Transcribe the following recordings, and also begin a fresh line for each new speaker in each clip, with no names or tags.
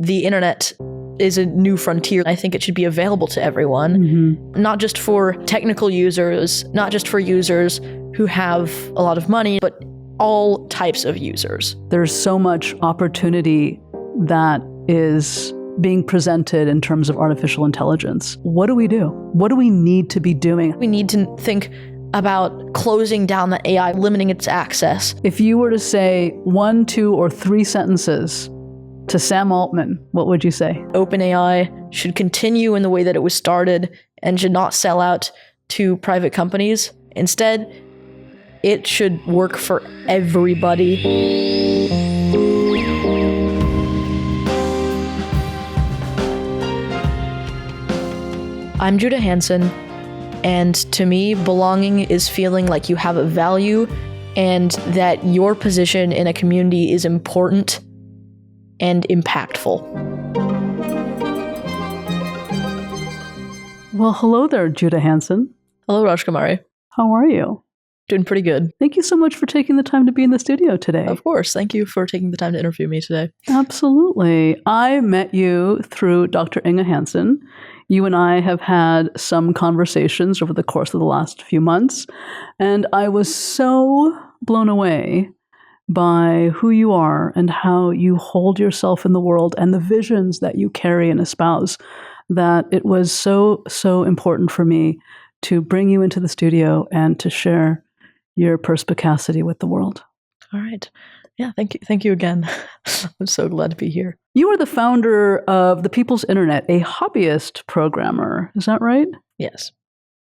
the internet is a new frontier. I think it should be available to everyone, not just for technical users, not just for users who have a lot of money, but all types of users.
There's so much opportunity that is being presented in terms of artificial intelligence. What do we do? What do we need to be doing?
We need to think about closing down the AI, limiting its access.
If you were to say 1, 2, or 3 sentences to Sam Altman, what would you say?
OpenAI should continue in the way that it was started and should not sell out to private companies. Instead, it should work for everybody. I'm Judah Hansen, and to me, belonging is feeling like you have a value and that your position in a community is important and impactful.
Well, hello there, Judah Hansen.
Hello, Rajkumari.
How are you?
Doing pretty good.
Thank you so much for taking the time to be in the studio today.
Of course. Thank you for taking the time to interview me today.
Absolutely. I met you through Dr. Inge Hansen. You and I have had some conversations over the course of the last few months, and I was so blown away by who you are and how you hold yourself in the world and the visions that you carry and espouse that it was so important for me to bring you into the studio and to share your perspicacity with the world.
All right. Yeah, thank you. Thank you again. I'm so glad to be here.
You are the founder of The People's Internet, a hobbyist programmer. Is that right?
Yes.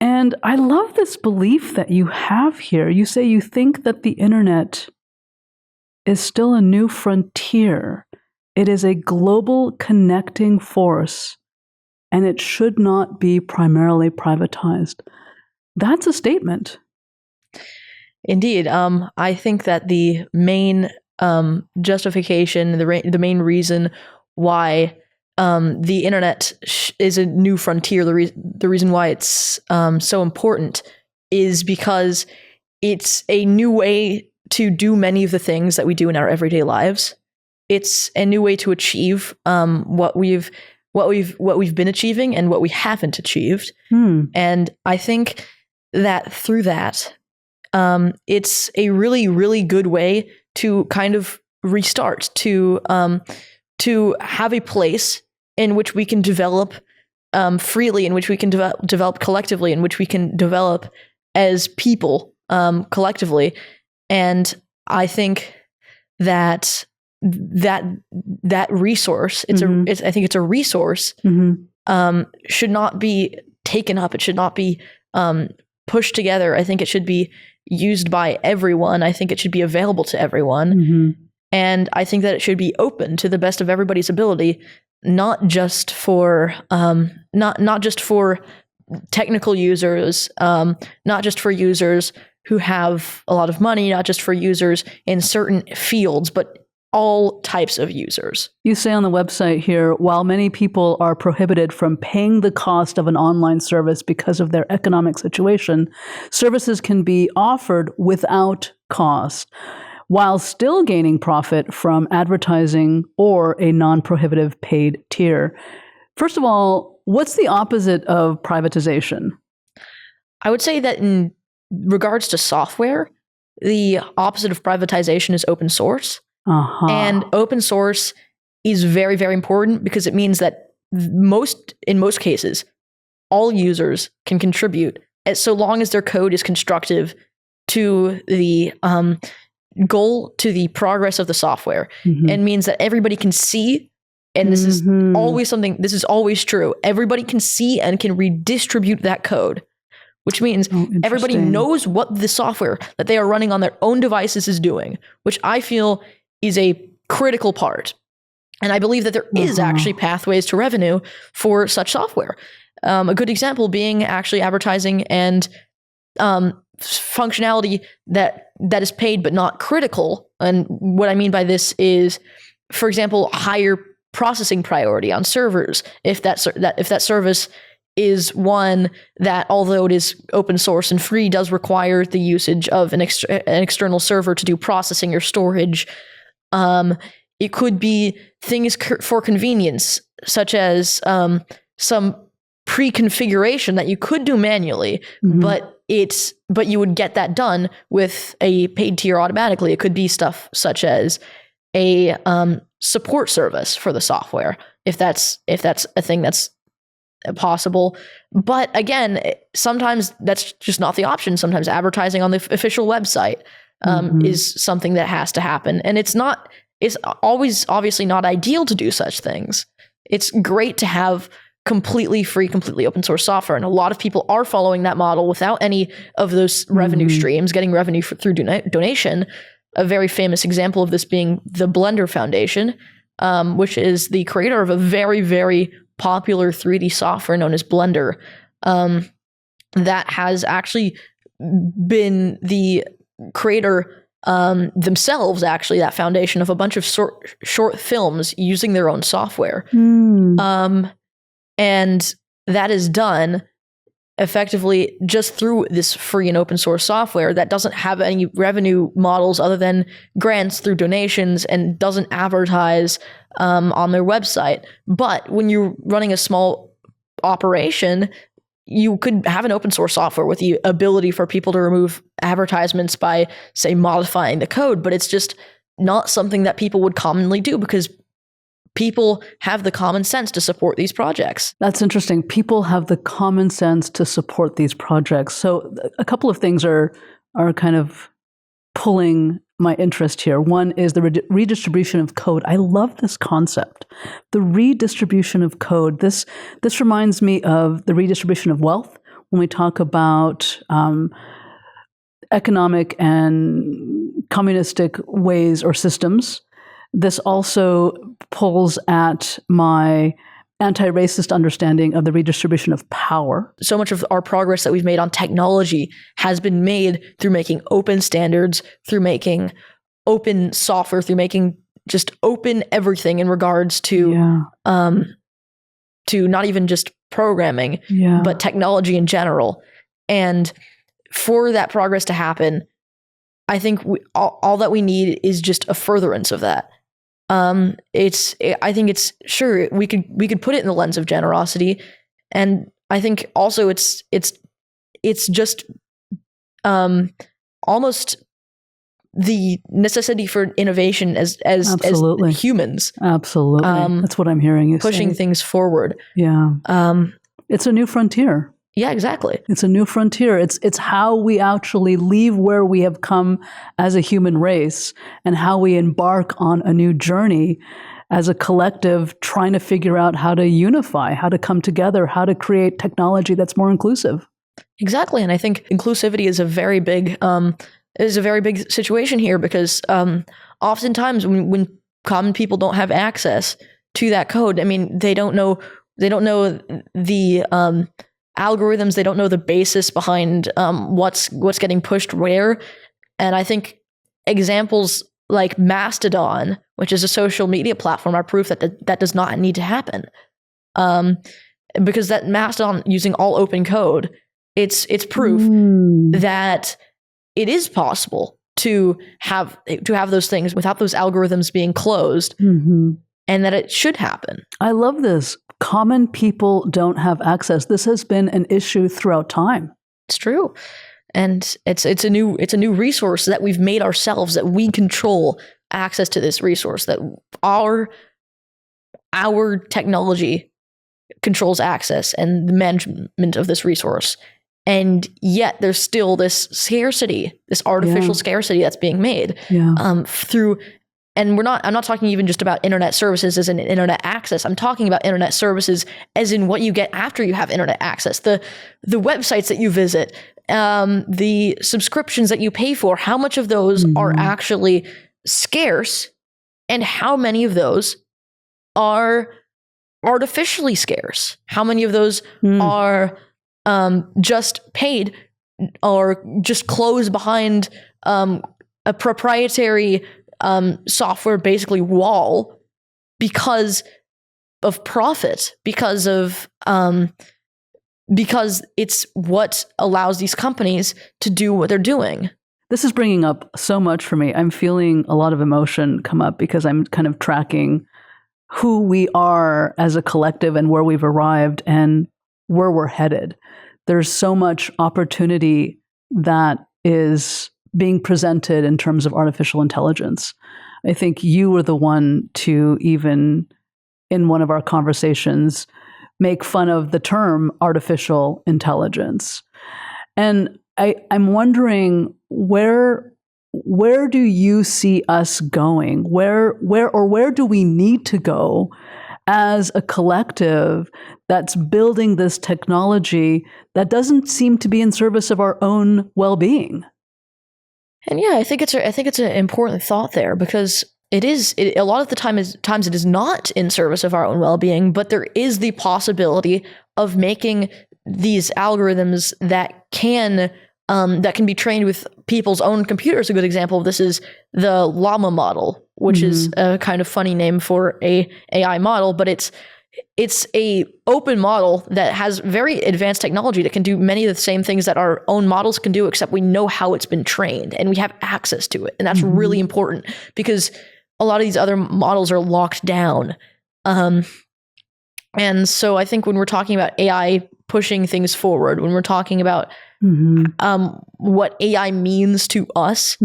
And I love this belief that you have here. You say you think that the internet is still a new frontier. It is a global connecting force, and it should not be primarily privatized. That's a statement.
Indeed. I think that the main justification, the main reason why the internet is a new frontier, the reason why it's so important is because it's a new way to do many of the things that we do in our everyday lives. It's a new way to achieve what we've been achieving and what we haven't achieved. And I think that through that, it's a really, really good way to kind of restart, to have a place in which we can develop freely, in which we can develop collectively, in which we can develop as people collectively. And I think that resource, I think it's a resource, should not be taken up. It should not be pushed together. I think it should be used by everyone. I think it should be available to everyone. And I think that it should be open to the best of everybody's ability, not just for not just for technical users, not just for users who have a lot of money, not just for users in certain fields, but all types of users.
You say on the website here, while many people are prohibited from paying the cost of an online service because of their economic situation, services can be offered without cost, while still gaining profit from advertising or a non-prohibitive paid tier. First of all, what's the opposite of privatization?
I would say that in regards to software, the opposite of privatization is open source. And open source is very, very important because it means that in most cases, all users can contribute so long as their code is constructive to the goal, to the progress of the software. And means that everybody can see, and this is always true. Everybody can see and can redistribute that code, which means everybody knows what the software that they are running on their own devices is doing, which I feel is a critical part. And I believe that there is actually pathways to revenue for such software. A good example being actually advertising and functionality that is paid but not critical. And what I mean by this is, for example, higher processing priority on servers. If that service is one that, although it is open source and free, does require the usage of an external server to do processing or storage, It could be things for convenience, such as some pre-configuration that you could do manually, but you would get that done with a paid tier automatically. It could be stuff such as a support service for the software, if that's a thing that's possible. But again, sometimes that's just not the option. Sometimes advertising on the official website is something that has to happen, and it's always obviously not ideal to do such things. It's great to have completely free, completely open source software, and a lot of people are following that model without any of those revenue streams, getting revenue through donation. A very famous example of this being the Blender Foundation, which is the creator of a very, very popular 3D software known as Blender, that has actually been the creator themselves, actually, that foundation, of a bunch of short films using their own software. And that is done effectively just through this free and open source software that doesn't have any revenue models other than grants through donations, and doesn't advertise on their website. But when you're running a small operation, you could have an open source software with the ability for people to remove advertisements by, say, modifying the code, but it's just not something that people would commonly do because people have the common sense to support these projects.
That's interesting. People have the common sense to support these projects. So a couple of things are kind of pulling my interest here. One is the redistribution of code. I love this concept. The redistribution of code. This reminds me of the redistribution of wealth when we talk about economic and communistic ways or systems. This also pulls at my anti-racist understanding of the redistribution of power.
So much of our progress that we've made on technology has been made through making open standards, through making open software, through making just open everything in regards to not even just programming, but technology in general. And for that progress to happen, I think all that we need is just a furtherance of that. I think it's sure we could put it in the lens of generosity, and I think also it's just almost the necessity for innovation as humans.
Absolutely, that's what I'm hearing you
pushing
say.
Things forward.
Yeah, it's a new frontier.
Yeah, exactly.
It's a new frontier. It's how we actually leave where we have come as a human race and how we embark on a new journey as a collective, trying to figure out how to unify, how to come together, how to create technology that's more inclusive.
Exactly. And I think inclusivity is a very big situation here, because oftentimes when common people don't have access to that code, I mean, they don't know the algorithms, they don't know the basis behind what's getting pushed where. And I think examples like Mastodon, which is a social media platform, are proof that does not need to happen. Because that Mastodon, using all open code, it's proof that it is possible to have those things without those algorithms being closed, and that it should happen.
I love this. Common people don't have access. This has been an issue throughout time.
It's true. And it's a new resource that we've made ourselves, that we control access to this resource, that our technology controls access and the management of this resource. And yet there's still this scarcity, this artificial scarcity that's being made through. And I'm not talking even just about internet services as in internet access. I'm talking about internet services as in what you get after you have internet access. The websites that you visit, the subscriptions that you pay for, how much of those are actually scarce, and how many of those are artificially scarce? How many of those are just paid or just closed behind a proprietary software basically wall because of profit, because it's what allows these companies to do what they're doing.
This is bringing up so much for me. I'm feeling a lot of emotion come up because I'm kind of tracking who we are as a collective and where we've arrived and where we're headed. There's so much opportunity that is being presented in terms of artificial intelligence. I think you were the one to, even in one of our conversations, make fun of the term artificial intelligence. And I'm wondering, where do you see us going? Where do we need to go as a collective that's building this technology that doesn't seem to be in service of our own well-being?
And yeah, I think it's an important thought there, because a lot of the times it is not in service of our own well-being, but there is the possibility of making these algorithms that can be trained with people's own computers. A good example of this is the llama model, which is a kind of funny name for a AI model, but it's a open model that has very advanced technology that can do many of the same things that our own models can do, except we know how it's been trained and we have access to it. And that's really important, because a lot of these other models are locked down. And so I think when we're talking about AI pushing things forward, when we're talking about what AI means to us,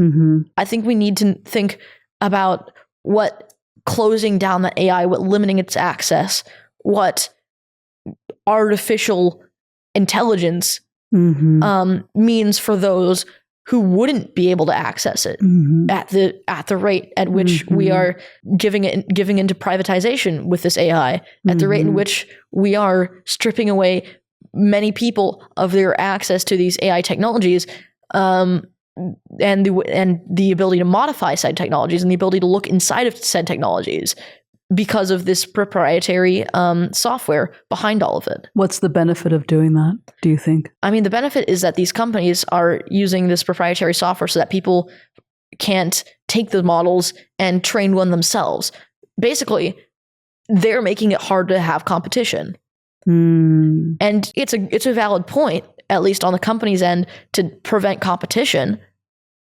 I think we need to think about what closing down that AI, what limiting its access, what artificial intelligence means for those who wouldn't be able to access it at the rate at which we are giving into privatization with this AI, at the rate in which we are stripping away many people of their access to these AI technologies, and the ability to modify said technologies and the ability to look inside of said technologies because of this proprietary software behind all of it.
What's the benefit of doing that, do you think?
I mean, the benefit is that these companies are using this proprietary software so that people can't take the models and train one themselves. Basically, they're making it hard to have competition. And it's a valid point, at least on the company's end, to prevent competition.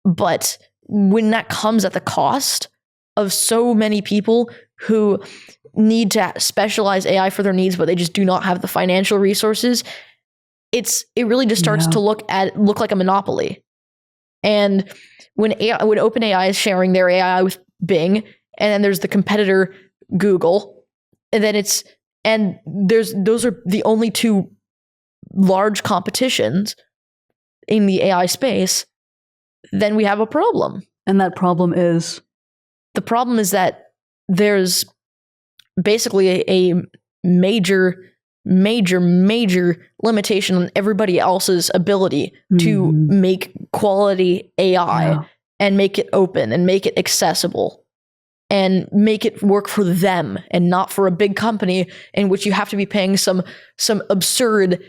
But when that comes at the cost of so many people who need to specialize AI for their needs, but they just do not have the financial resources, it really just starts to look like a monopoly. And when OpenAI is sharing their AI with Bing, and then there's the competitor Google, and then those are the only two large competitions in the AI space, then we have a problem.
And that problem is?
The problem is that there's basically a major limitation on everybody else's ability to make quality AI and make it open and make it accessible and make it work for them and not for a big company in which you have to be paying some absurd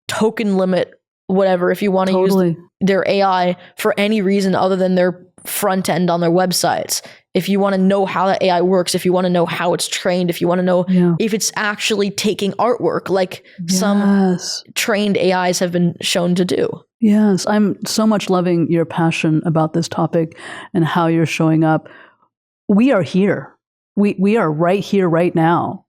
token limit, whatever, if you want to use their AI for any reason other than their front end on their websites. If you want to know how that AI works, if you want to know how it's trained, if you want to know if it's actually taking artwork like some trained AIs have been shown to do.
Yes, I'm so much loving your passion about this topic and how you're showing up. We are here. We are right here, right now.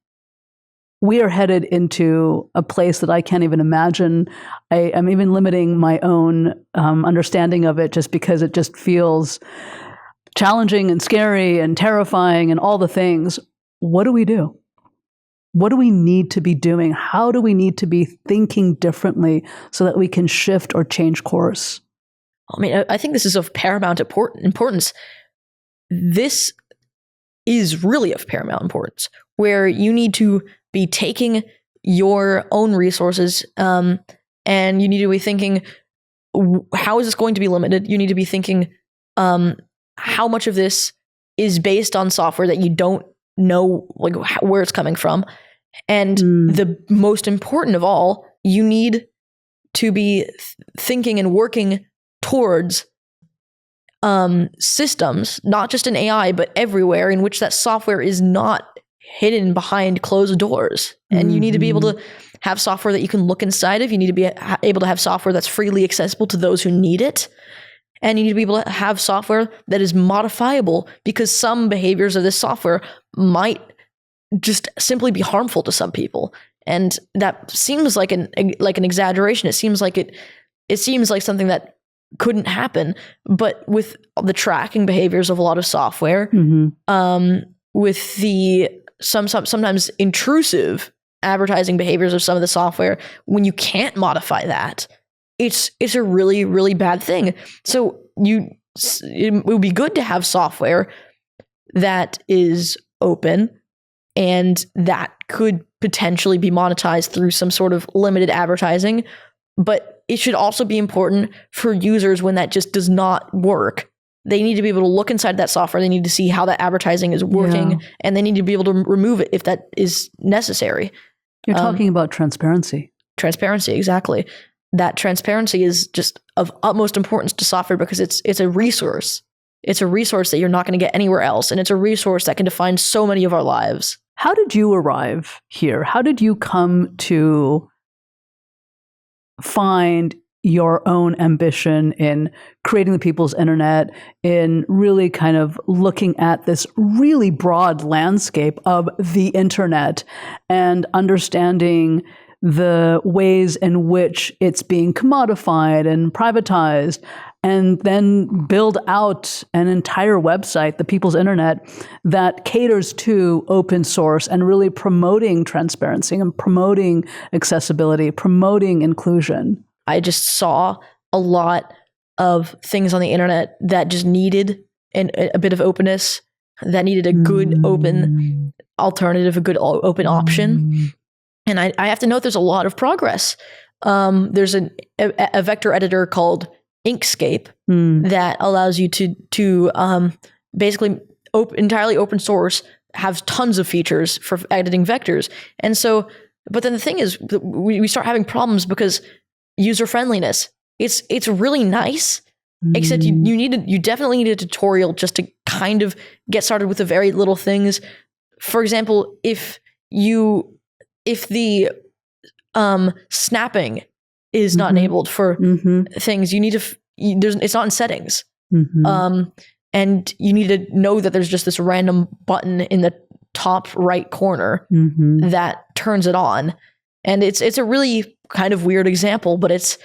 We are headed into a place that I can't even imagine. I'm even limiting my own understanding of it just because it just feels challenging and scary and terrifying and all the things. What do we do? What do we need to be doing? How do we need to be thinking differently so that we can shift or change course?
I mean, I think this is of paramount importance. This is really of paramount importance, where you need to be taking your own resources and you need to be thinking, how is this going to be limited? You need to be thinking, how much of this is based on software that you don't know where it's coming from. And the most important of all, you need to be thinking and working towards systems, not just in AI, but everywhere, in which that software is not hidden behind closed doors. And you need to be able to have software that you can look inside of. You need to be able to have software that's freely accessible to those who need it. And you need to be able to have software that is modifiable, because some behaviors of this software might just simply be harmful to some people. And that seems like an exaggeration. It seems like something that couldn't happen. But with the tracking behaviors of a lot of software, with the sometimes intrusive advertising behaviors of some of the software, when you can't modify that, it's a really, really bad thing. So it would be good to have software that is open and that could potentially be monetized through some sort of limited advertising. But it should also be important for users when that just does not work. They need to be able to look inside that software. They need to see how that advertising is working, and they need to be able to remove it if that is necessary.
You're talking about transparency.
Transparency, exactly. That transparency is just of utmost importance to software, because it's a resource. It's a resource that you're not going to get anywhere else, and it's a resource that can define so many of our lives.
How did you arrive here? How did you come to find your own ambition in creating the people's internet, in really kind of looking at this really broad landscape of the internet and understanding the ways in which it's being commodified and privatized, and then build out an entire website, the people's internet, that caters to open source and really promoting transparency and promoting accessibility, promoting inclusion?
I just saw a lot of things on the internet that just needed a bit of openness, that needed a good open alternative, a good open option. And I have to note there's a lot of progress. There's a vector editor called Inkscape that allows you to basically entirely open source, have tons of features for editing vectors. And so, but then the thing is, we start having problems because user friendliness. It's really nice, except you definitely need a tutorial just to kind of get started with the very little things. For example, if the snapping is not enabled for things, you need to it's not in settings, and you need to know that there's just this random button in the top right corner that turns it on. And it's a really kind of weird example, but it's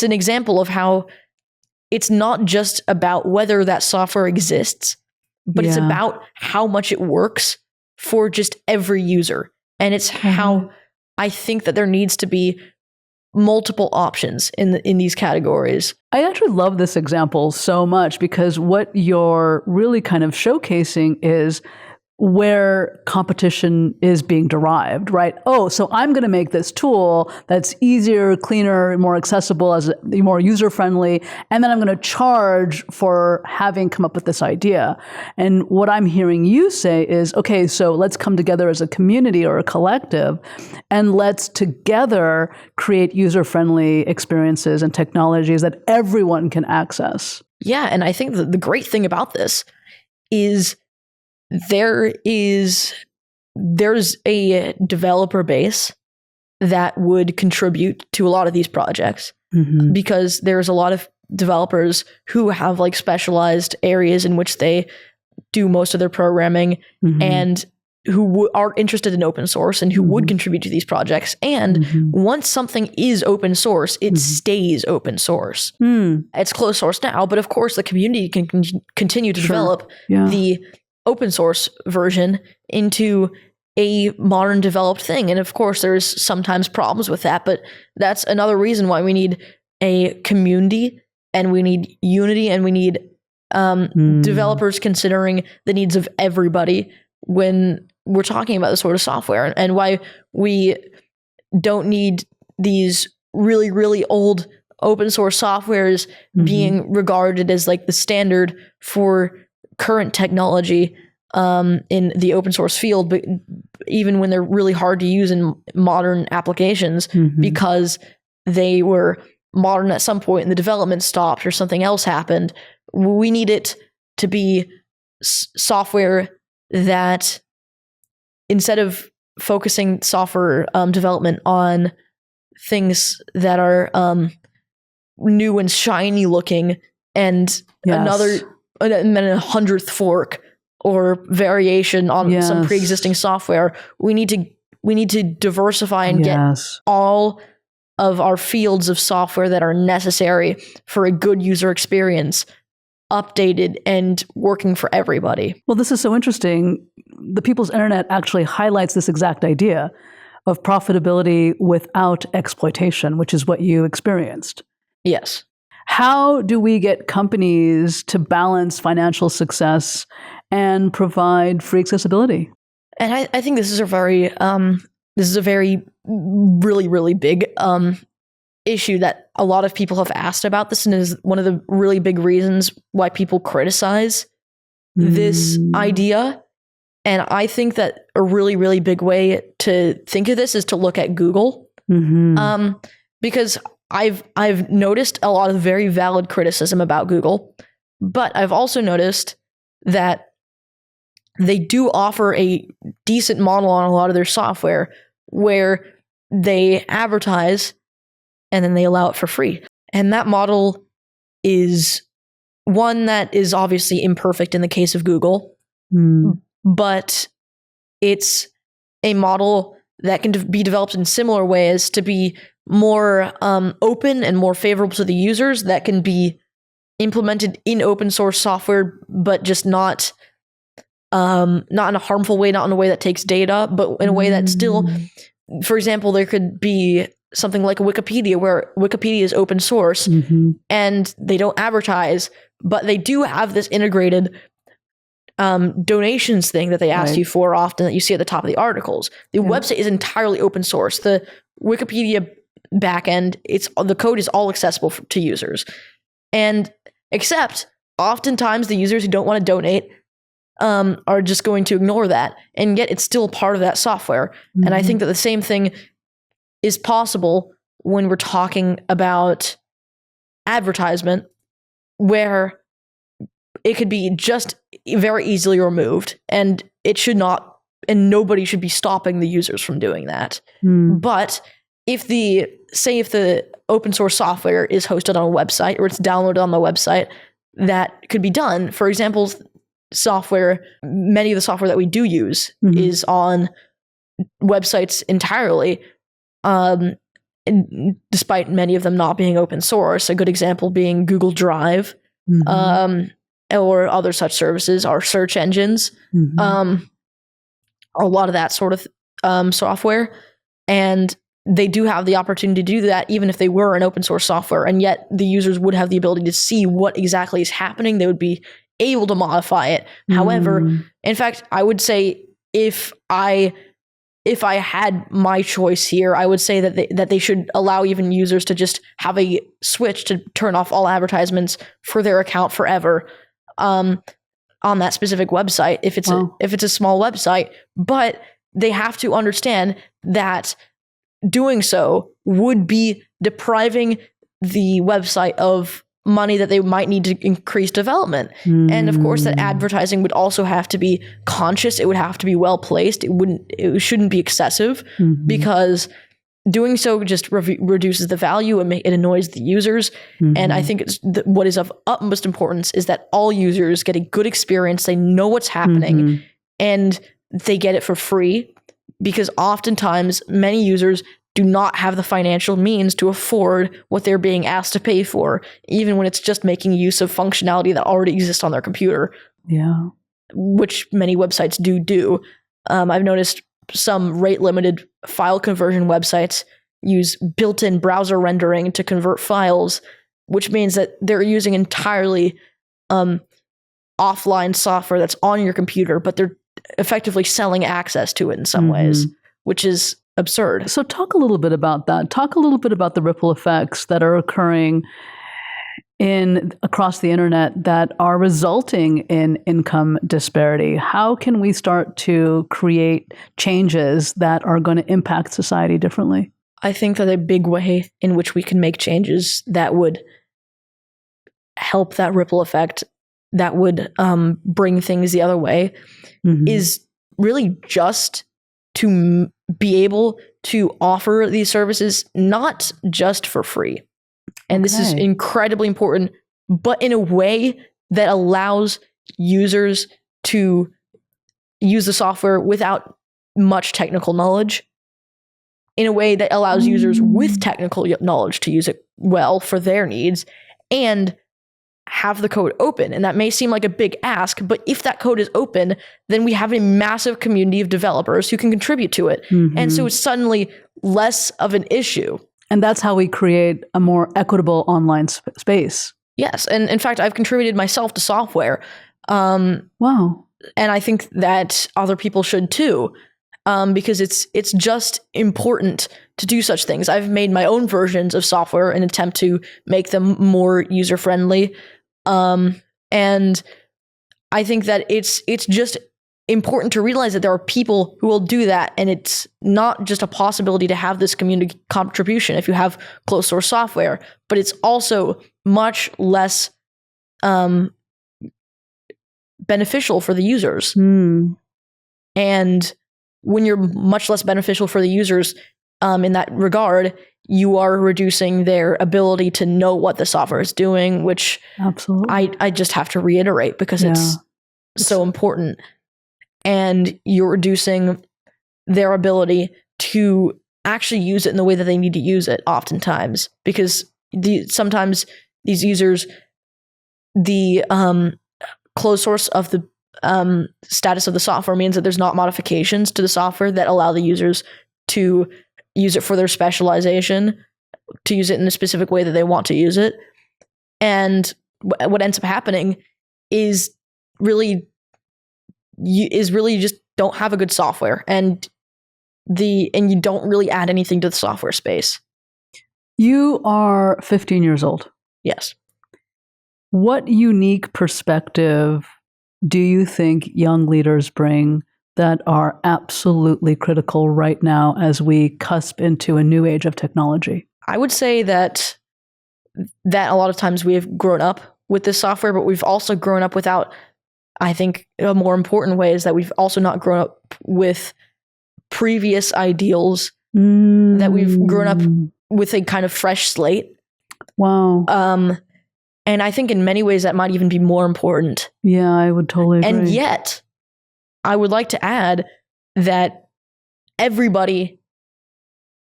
an example of how it's not just about whether that software exists, but it's about how much it works for just every user. And it's how I think that there needs to be multiple options in these categories.
I actually love this example so much, because what you're really kind of showcasing is where competition is being derived, right? Oh, so I'm going to make this tool that's easier, cleaner, more accessible, more user-friendly, and then I'm going to charge for having come up with this idea. And what I'm hearing you say is, okay, so let's come together as a community or a collective, and let's together create user-friendly experiences and technologies that everyone can access.
Yeah, and I think the great thing about this is there's a developer base that would contribute to a lot of these projects, because there's a lot of developers who have like specialized areas in which they do most of their programming, and who are interested in open source and who would contribute to these projects. And once something is open source, it stays open source. It's closed source now, but of course the community can continue to develop the open source version into a modern developed thing. And of course there's sometimes problems with that, but that's another reason why we need a community, and we need unity, and we need developers considering the needs of everybody when we're talking about this sort of software, and why we don't need these really, really old open source softwares being regarded as like the standard for current technology in the open source field, but even when they're really hard to use in modern applications because they were modern at some point and the development stopped or something else happened. We need it to be software that, instead of focusing software development on things that are new and shiny looking, and
Yes.
and then a 100th fork or variation on some pre-existing software. We need to diversify and get all of our fields of software that are necessary for a good user experience updated and working for everybody.
Well, this is so interesting. The People's Internet actually highlights this exact idea of profitability without exploitation, which is what you experienced.
Yes.
How do we get companies to balance financial success and provide free accessibility?
And I think this is a very really, really big issue that a lot of people have asked about this, and is one of the really big reasons why people criticize this idea. And I think that a really, really big way to think of this is to look at Google, because I've noticed a lot of very valid criticism about Google, but I've also noticed that they do offer a decent model on a lot of their software where they advertise and then they allow it for free. And that model is one that is obviously imperfect in the case of Google, but it's a model that can be developed in similar ways to be more open and more favorable to the users, that can be implemented in open source software, but just not in a harmful way, not in a way that takes data, but in a way that still, for example, there could be something like Wikipedia, where Wikipedia is open source and they don't advertise, but they do have this integrated donations thing that they ask you for often, that you see at the top of the articles. The website is entirely open source. The Wikipedia backend, the code is all accessible to users. And except oftentimes the users who don't want to donate are just going to ignore that, and yet it's still part of that software. And I think that the same thing is possible when we're talking about advertisement, where it could be just very easily removed, and it should not, and nobody should be stopping the users from doing that. But if the open source software is hosted on a website, or it's downloaded on the website, that could be done. For example, many of the software that we do use is on websites entirely, and despite many of them not being open source. A good example being Google Drive, or other such services, are search engines, a lot of that sort of software. And they do have the opportunity to do that even if they were an open source software, and yet the users would have the ability to see what exactly is happening. They would be able to modify it. However, in fact, I would say if I had my choice here, I would say that they should allow even users to just have a switch to turn off all advertisements for their account forever on that specific website if it's a small website. But they have to understand that doing so would be depriving the website of money that they might need to increase development. And of course, that advertising would also have to be conscious. It would have to be well placed. It shouldn't be excessive, because doing so just reduces the value, and it annoys the users. And I think what is of utmost importance is that all users get a good experience. They know what's happening, and they get it for free, because oftentimes many users do not have the financial means to afford what they're being asked to pay for, even when it's just making use of functionality that already exists on their computer. Yeah. Which many websites do. I've noticed some rate-limited file conversion websites use built-in browser rendering to convert files, which means that they're using entirely offline software that's on your computer, but they're effectively selling access to it in some ways, which is absurd.
So talk a little bit about that. Talk a little bit about the ripple effects that are occurring across the internet that are resulting in income disparity. How can we start to create changes that are going to impact society differently?
I think that a big way in which we can make changes that would help that ripple effect, that would bring things the other way, is really just to be able to offer these services not just for free. And this is incredibly important but in a way that allows users to use the software without much technical knowledge, in a way that allows users with technical knowledge to use it well for their needs, and have the code open. And that may seem like a big ask, but if that code is open, then we have a massive community of developers who can contribute to it. And so it's suddenly less of an issue.
And that's how we create a more equitable online space.
Yes. And in fact, I've contributed myself to software.
Wow.
And I think that other people should too, because it's just important to do such things. I've made my own versions of software in an attempt to make them more user-friendly. And I think that it's just important to realize that there are people who will do that, and it's not just a possibility to have this community contribution if you have closed source software, but it's also much less beneficial for the users. And when you're much less beneficial for the users in that regard, you are reducing their ability to know what the software is doing, which
absolutely
I just have to reiterate because it's so important. And you're reducing their ability to actually use it in the way that they need to use it oftentimes, because sometimes these users, the closed source of the status of the software means that there's not modifications to the software that allow the users to use it for their specialization, to use it in a specific way that they want to use it. And what ends up happening is really you just don't have a good software, and you don't really add anything to the software space.
You are 15 years old.
Yes.
What unique perspective do you think young leaders bring that are absolutely critical right now as we cusp into a new age of technology?
I would say that a lot of times we have grown up with this software, but we've also grown up without, I think a more important way is that we've also not grown up with previous ideals, that we've grown up with a kind of fresh slate.
Wow.
And I think in many ways that might even be more important.
Yeah, I would totally agree.
And yet, I would like to add that everybody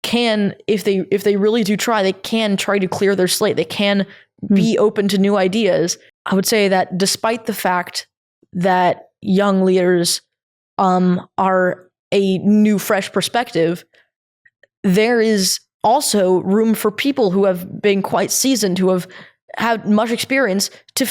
can, if they really do try, they can try to clear their slate. They can be open to new ideas. I would say that despite the fact that young leaders are a new, fresh perspective, there is also room for people who have been quite seasoned, who have had much experience to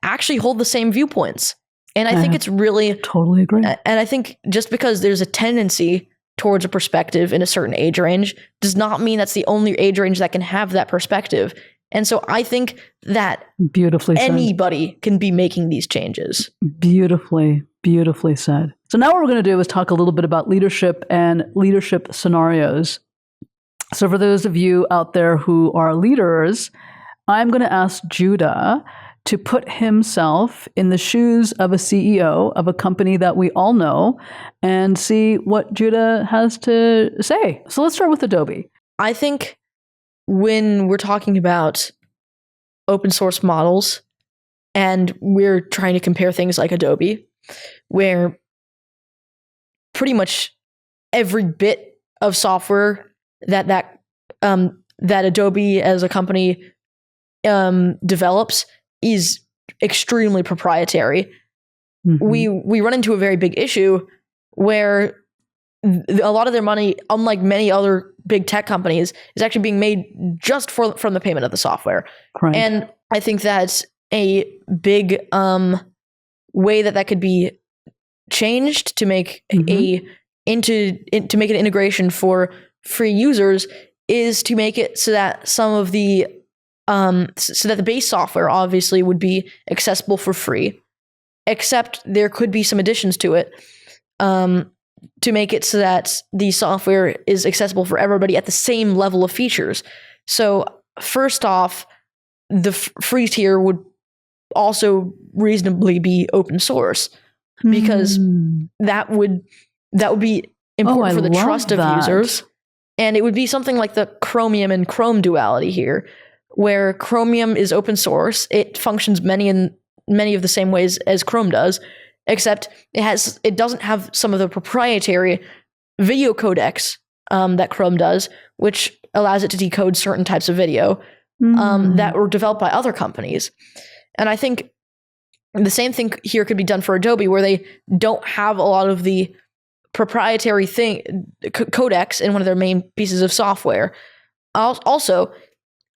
actually hold the same viewpoints. And I think it's really
totally agree.
And I think just because there's a tendency towards a perspective in a certain age range does not mean that's the only age range that can have that perspective. And so I think that
beautifully
anybody can be making these changes.
Beautifully, beautifully said. So now what we're going to do is talk a little bit about leadership and leadership scenarios. So for those of you out there who are leaders, I'm going to ask Judah to put himself in the shoes of a CEO of a company that we all know and see what Judah has to say. So let's start with Adobe.
I think when we're talking about open source models and we're trying to compare things like Adobe, where pretty much every bit of software that Adobe as a company develops is extremely proprietary. We run into a very big issue where a lot of their money, unlike many other big tech companies, is actually being made just from the payment of the software.
Right.
And I think that's a big way that could be changed to make to make an integration for free users, is to make it so that some of the so that the base software obviously would be accessible for free, except there could be some additions to it to make it so that the software is accessible for everybody at the same level of features. So first off, the free tier would also reasonably be open source, because that would be important for the trust of users. And it would be something like the Chromium and Chrome duality here, where Chromium is open source. It functions many of the same ways as Chrome does, except it doesn't have some of the proprietary video codecs that Chrome does, which allows it to decode certain types of video that were developed by other companies. And I think the same thing here could be done for Adobe, where they don't have a lot of the proprietary codecs in one of their main pieces of software. Also,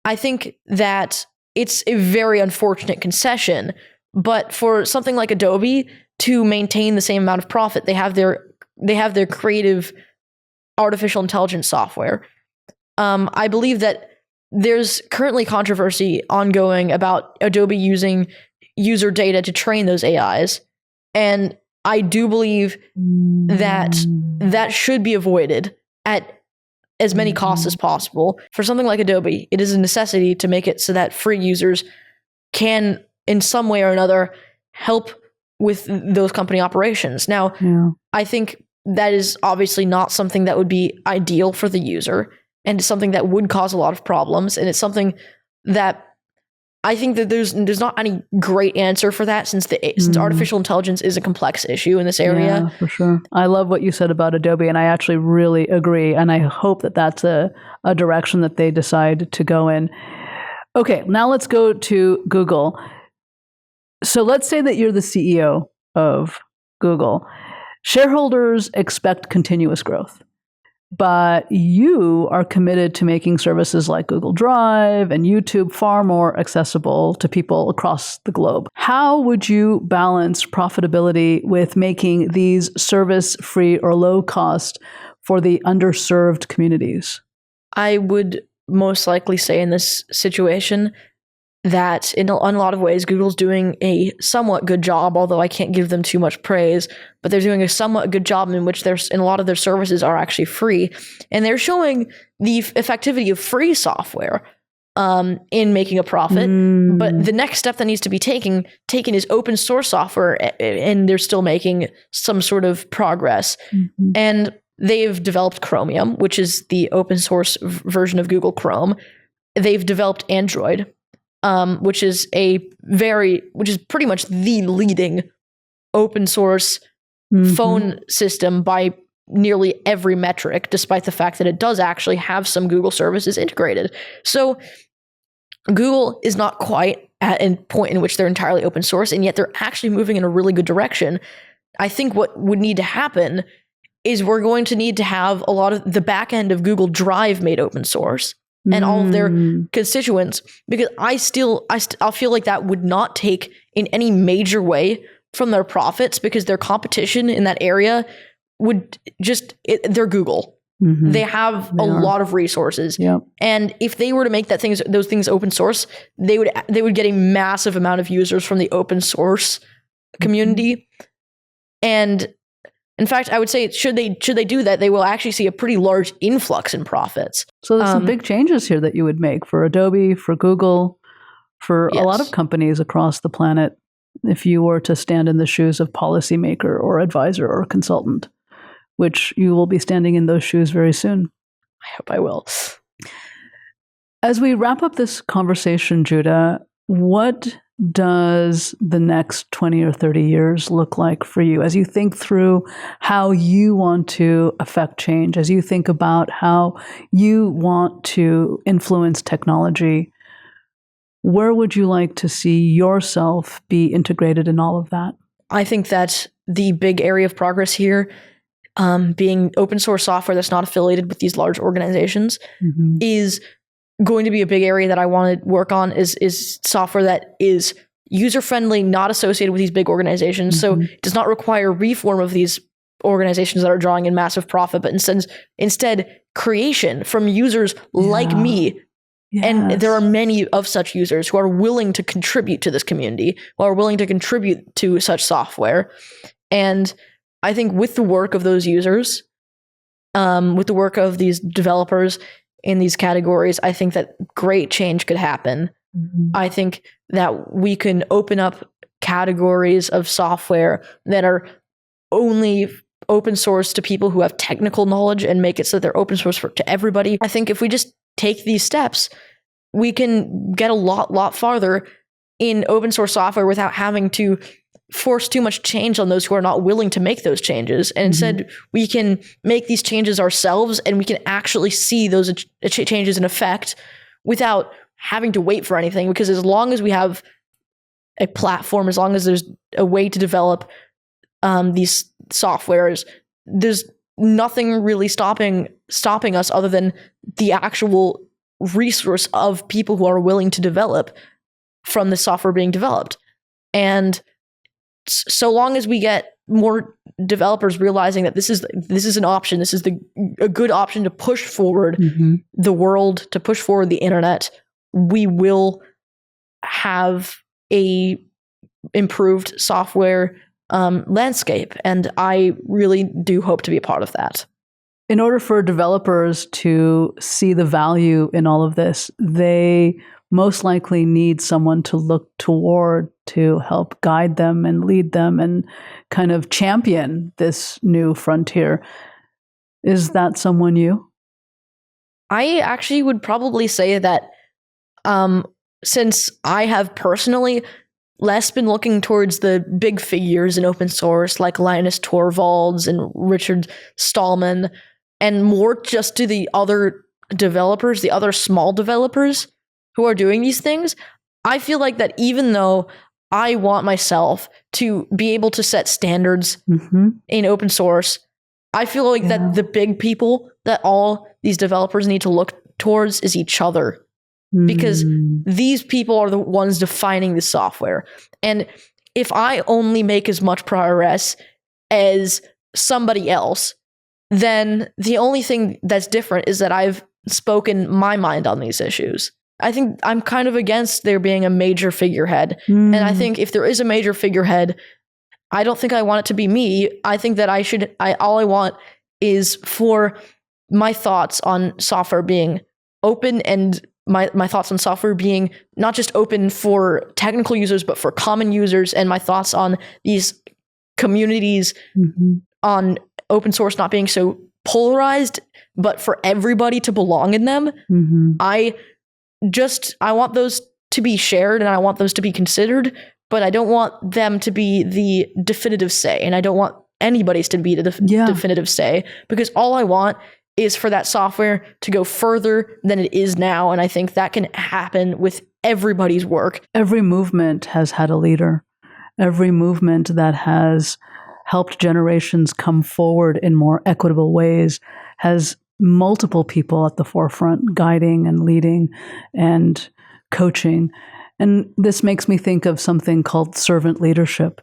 I think that it's a very unfortunate concession, but for something like Adobe to maintain the same amount of profit, they have their creative artificial intelligence software. I believe that there's currently controversy ongoing about Adobe using user data to train those AIs, and I do believe that should be avoided at as many costs as possible. For something like Adobe, it is a necessity to make it so that free users can, in some way or another, help with those company operations. Now, I think that is obviously not something that would be ideal for the user, and it's something that would cause a lot of problems, and it's something that I think that there's not any great answer for that, since artificial intelligence is a complex issue in this area.
Yeah, for sure. I love what you said about Adobe, and I actually really agree, and I hope that that's a direction that they decide to go in. Okay, now let's go to Google. So let's say that you're the CEO of Google. Shareholders expect continuous growth, but you are committed to making services like Google Drive and YouTube far more accessible to people across the globe. How would you balance profitability with making these service-free or low-cost for the underserved communities?
I would most likely say in this situation that in a lot of ways, Google's doing a somewhat good job, although I can't give them too much praise, but they're doing a somewhat good job in which a lot of their services are actually free. And they're showing the effectivity of free software in making a profit. But the next step that needs to be taken is open source software, and they're still making some sort of progress. And they've developed Chromium, which is the open source version of Google Chrome. They've developed Android, which is pretty much the leading open source phone system by nearly every metric, despite the fact that it does actually have some Google services integrated. So Google is not quite at a point in which they're entirely open source, and yet they're actually moving in a really good direction. I think what would need to happen is we're going to need to have a lot of the back end of Google Drive made open source, and all of their constituents, because I'll feel like that would not take in any major way from their profits, because their competition in that area would they're Google. They have a lot of resources. And if they were to make those things open source, they would get a massive amount of users from the open source community. And in fact, I would say should they do that, they will actually see a pretty large influx in profits.
So there's some big changes here that you would make for Adobe, for Google, for a lot of companies across the planet, if you were to stand in the shoes of policymaker or advisor or consultant, which you will be standing in those shoes very soon.
I hope I will.
As we wrap up this conversation, Judah, what does the next 20 or 30 years look like for you as you think through how you want to affect change, as you think about how you want to influence technology? Where would you like to see yourself be integrated in all of that?
I think that the big area of progress here, being open source software that's not affiliated with these large organizations, is going to be a big area that I want to work on. Is software that is user-friendly, not associated with these big organizations. So it does not require reform of these organizations that are drawing in massive profit, but instead creation from users like me. And there are many of such users who are willing to contribute to this community, who are willing to contribute to such software. And I think with the work of those users, with the work of these developers in these categories, I think that great change could happen. I think that we can open up categories of software that are only open source to people who have technical knowledge and make it so they're open source to everybody. I think if we just take these steps, we can get a lot farther in open source software without having to force too much change on those who are not willing to make those changes. And instead, we can make these changes ourselves, and we can actually see those changes in effect without having to wait for anything. Because as long as we have a platform, as long as there's a way to develop these softwares, there's nothing really stopping us other than the actual resource of people who are willing to develop from the software being developed. And so long as we get more developers realizing that this is an option, this is a good option to push forward the world, to push forward the internet, we will have a improved software landscape. And I really do hope to be a part of that.
In order for developers to see the value in all of this, they most likely need someone to look toward to help guide them and lead them and kind of champion this new frontier. Is that someone you?
I actually would probably say that since I have personally less been looking towards the big figures in open source like Linus Torvalds and Richard Stallman, and more just to the other developers, the other small developers who are doing these things, I feel like that even though I want myself to be able to set standards in open source, I feel like that the big people that all these developers need to look towards is each other. Because these people are the ones defining the software. And if I only make as much progress as somebody else, then the only thing that's different is that I've spoken my mind on these issues. I think I'm kind of against there being a major figurehead. And I think if there is a major figurehead, I don't think I want it to be me. I think that all I want is for my thoughts on software being open, and my thoughts on software being not just open for technical users, but for common users, and my thoughts on these communities on open source not being so polarized, but for everybody to belong in them. I want those to be shared, and I want those to be considered, but I don't want them to be the definitive say, and I don't want anybody's to be the definitive say, because all I want is for that software to go further than it is now. And I think that can happen with everybody's work.
Every movement has had a leader. Every movement that has helped generations come forward in more equitable ways has multiple people at the forefront guiding and leading and coaching. And this makes me think of something called servant leadership.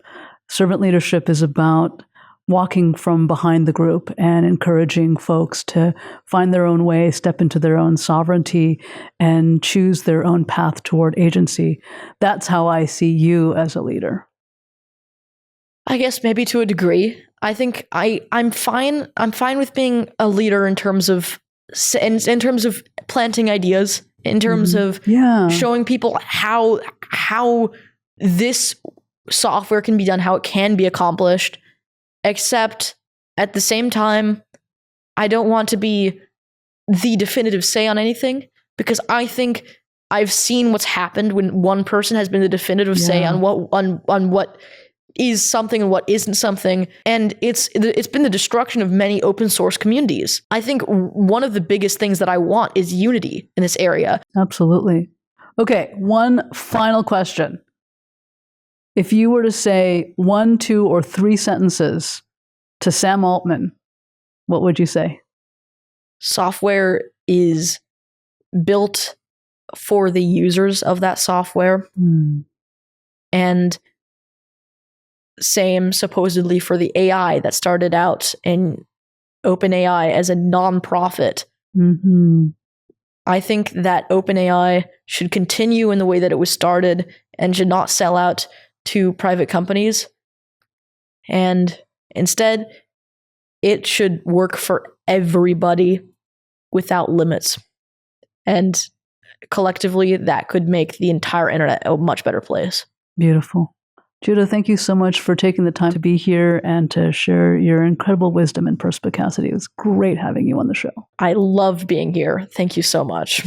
Servant leadership is about walking from behind the group and encouraging folks to find their own way, step into their own sovereignty, and choose their own path toward agency. That's how I see you as a leader.
I guess maybe to a degree. I think I'm fine with being a leader in terms of planting ideas, in terms of showing people how this software can be done, how it can be accomplished. Except at the same time, I don't want to be the definitive say on anything, because I think I've seen what's happened when one person has been the definitive say on what is something and what isn't something, and it's been the destruction of many open source communities. I think one of the biggest things that I want is unity in this area.
Absolutely. Okay, one final question. If you were to say 1, 2, or 3 sentences to Sam Altman, what would you say?
Software is built for the users of that software. And same supposedly for the AI that started out in OpenAI as a nonprofit. I think that OpenAI should continue in the way that it was started and should not sell out to private companies. And instead, it should work for everybody without limits. And collectively, that could make the entire internet a much better place.
Beautiful. Judah, thank you so much for taking the time to be here and to share your incredible wisdom and perspicacity. It was great having you on the show.
I loved being here. Thank you so much.